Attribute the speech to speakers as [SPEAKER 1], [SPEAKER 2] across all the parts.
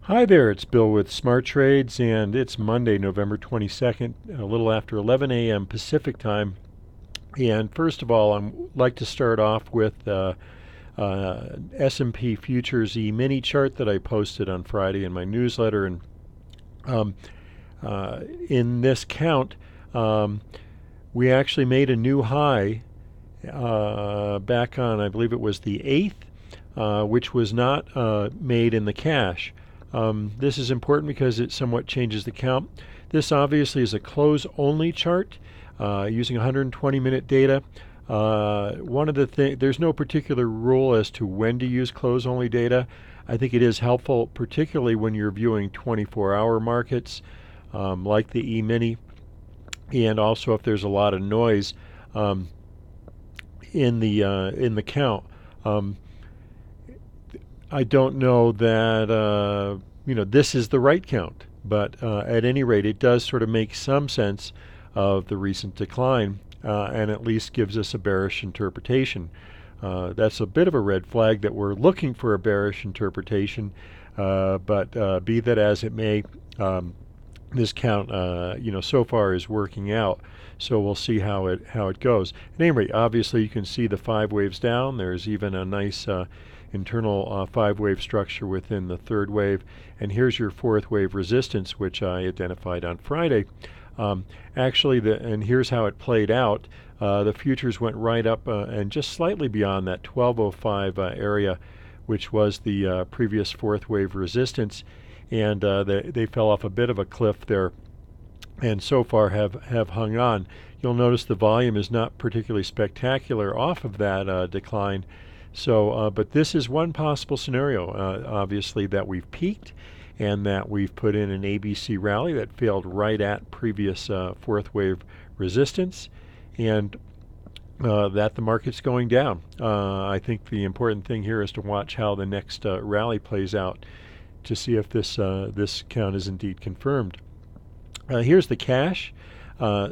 [SPEAKER 1] Hi there, it's Bill with Smart Trades, and it's Monday, November 22nd, a little after 11 a.m. Pacific time. And first of all, I'd like to start off with S&P Futures E-mini chart that I posted on Friday in my newsletter. And um, in this count, um, we actually made a new high back on, I believe it was the 8th, which was not made in the cash. This is important because it somewhat changes the count. This obviously is a close-only chart using 120-minute data. One of the things, there's no particular rule as to when to use close-only data. I think it is helpful, particularly when you're viewing 24-hour markets like the E-mini, and also if there's a lot of noise um, in the count. Um, I don't know that this is the right count, but at any rate, it does sort of make some sense of the recent decline, and at least gives us a bearish interpretation. That's a bit of a red flag that we're looking for a bearish interpretation, but be that as it may, this count, so far is working out. So we'll see how it goes. At any rate, obviously you can see the 5 waves down. There's even a nice internal 5-wave structure within the 3rd wave. And here's your 4th wave resistance, which I identified on Friday. And here's how it played out. The futures went right up and just slightly beyond that 1205 area, which was the previous 4th wave resistance. And they fell off a bit of a cliff there, and so far have hung on. You'll notice the volume is not particularly spectacular off of that decline. So, but this is one possible scenario, obviously, that we've peaked and that we've put in an ABC rally that failed right at previous 4th wave resistance, and that the market's going down. I think the important thing here is to watch how the next rally plays out to see if this count is indeed confirmed. Here's the cash,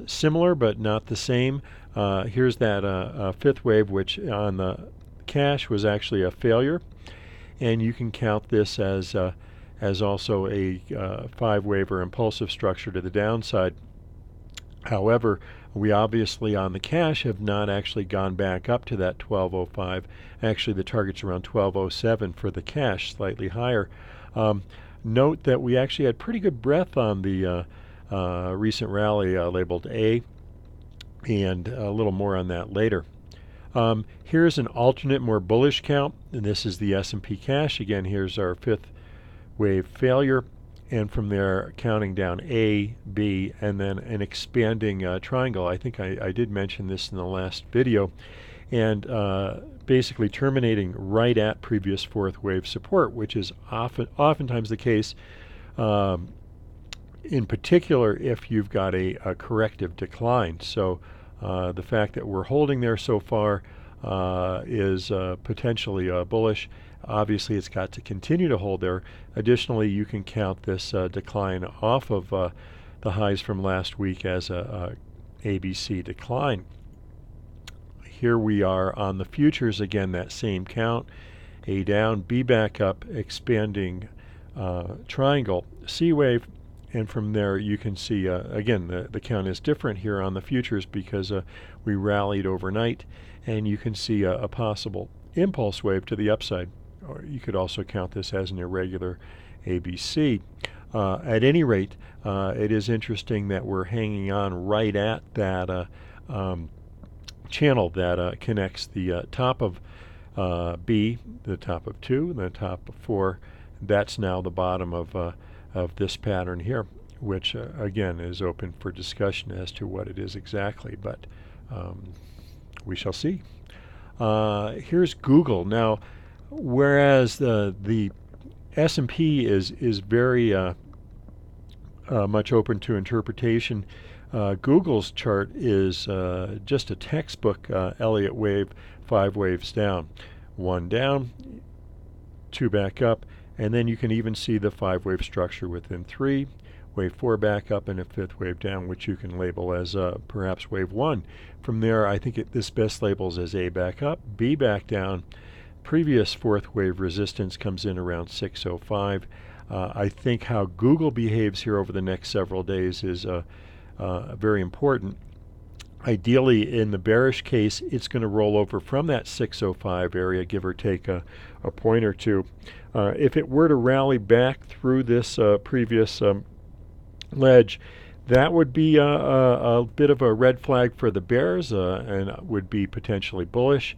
[SPEAKER 1] similar but not the same. Here's that 5th wave, which on the cash was actually a failure, and you can count this as also a 5-wave or impulsive structure to the downside. However, we obviously on the cash have not actually gone back up to that 1205. Actually, the target's around 1207 for the cash, slightly higher. Note that we actually had pretty good breadth on the recent rally labeled A, and a little more on that later. Here's an alternate, more bullish count, and this is the S&P cash. Again, here's our 5th wave failure, and from there counting down A, B, and then an expanding triangle. I think I did mention this in the last video, and basically terminating right at previous 4th wave support, which is oftentimes the case, in particular if you've got a corrective decline. So the fact that we're holding there so far is potentially bullish. Obviously, it's got to continue to hold there. Additionally, you can count this decline off of the highs from last week as a ABC decline. Here we are on the futures, again, that same count. A down, B back up, expanding triangle, C wave, and from there you can see, again, the count is different here on the futures because we rallied overnight, and you can see a possible impulse wave to the upside. Or you could also count this as an irregular ABC. At any rate, it is interesting that we're hanging on right at that channel that connects the top of B, the top of 2, and the top of 4. That's now the bottom of this pattern here, which again is open for discussion as to what it is exactly, but we shall see. Here's Google. Now, whereas the S&P is very much open to interpretation, Google's chart is just a textbook Elliott wave, 5 waves down. 1 down, 2 back up, and then you can even see the 5-wave structure within 3, wave 4 back up, and a 5th wave down, which you can label as perhaps wave 1. From there, I think this best labels as A back up, B back down. Previous 4th wave resistance comes in around 605. I think how Google behaves here over the next several days is very important. Ideally, in the bearish case, it's going to roll over from that 605 area, give or take a point or two. If it were to rally back through this previous ledge, that would be a bit of a red flag for the bears and would be potentially bullish.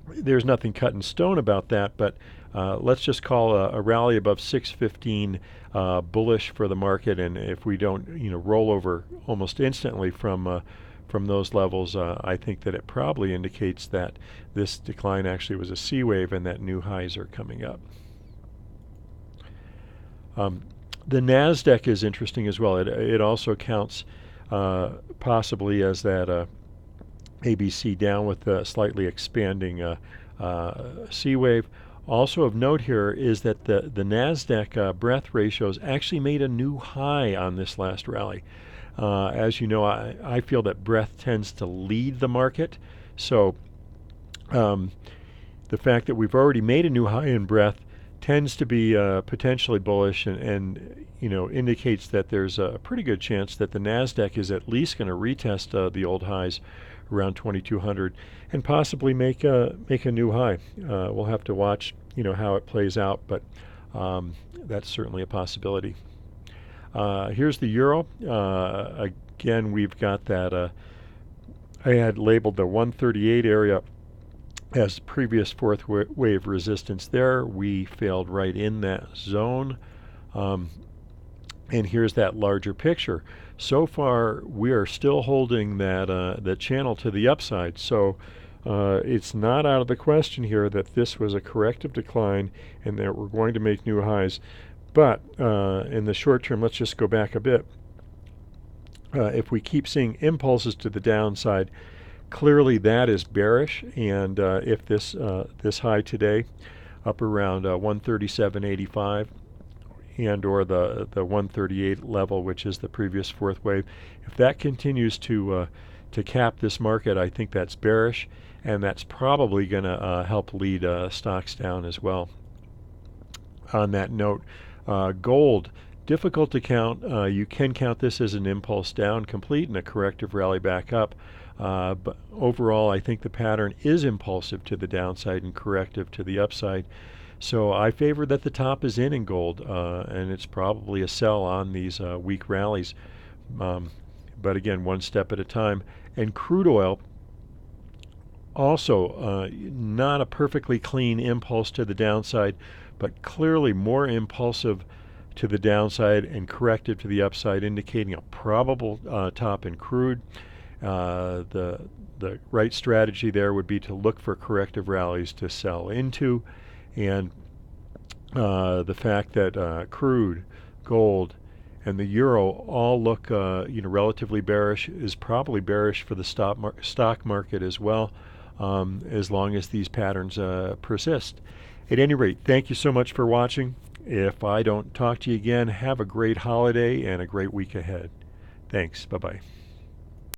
[SPEAKER 1] There's nothing cut in stone about that, but let's just call a rally above 615 bullish for the market, and if we don't, roll over almost instantly from those levels, I think that it probably indicates that this decline actually was a C wave and that new highs are coming up. The Nasdaq is interesting as well. It also counts possibly as that ABC down with a slightly expanding C wave. Also of note here is that the Nasdaq breadth ratios actually made a new high on this last rally. As you know, I feel that breadth tends to lead the market. So the fact that we've already made a new high in breadth tends to be potentially bullish and indicates that there's a pretty good chance that the Nasdaq is at least going to retest the old highs around 2200 and possibly make a new high. We'll have to watch how it plays out, but that's certainly a possibility. Here's the euro. Again, we've got that I had labeled the 138 area as previous fourth wave resistance there. We failed right in that zone. And here's that larger picture. So far, we are still holding that channel to the upside. So it's not out of the question here that this was a corrective decline and that we're going to make new highs. But in the short term, let's just go back a bit. If we keep seeing impulses to the downside, clearly that is bearish. And if this high today, up around 137.85, and or the 138 level, which is the previous fourth wave, if that continues to cap this market, I think that's bearish, and that's probably going to help lead stocks down as well. On that note, gold, difficult to count. You can count this as an impulse down complete and a corrective rally back up. But overall, I think the pattern is impulsive to the downside and corrective to the upside. So I favor that the top is in gold, and it's probably a sell on these weak rallies. But again, one step at a time. And crude oil, also not a perfectly clean impulse to the downside, but clearly more impulsive to the downside and corrective to the upside, indicating a probable top in crude. The right strategy there would be to look for corrective rallies to sell into. And the fact that crude, gold, and the euro all look relatively bearish is probably bearish for the stock market as well, as long as these patterns persist. At any rate, thank you so much for watching. If I don't talk to you again, have a great holiday and a great week ahead. Thanks. Bye-bye.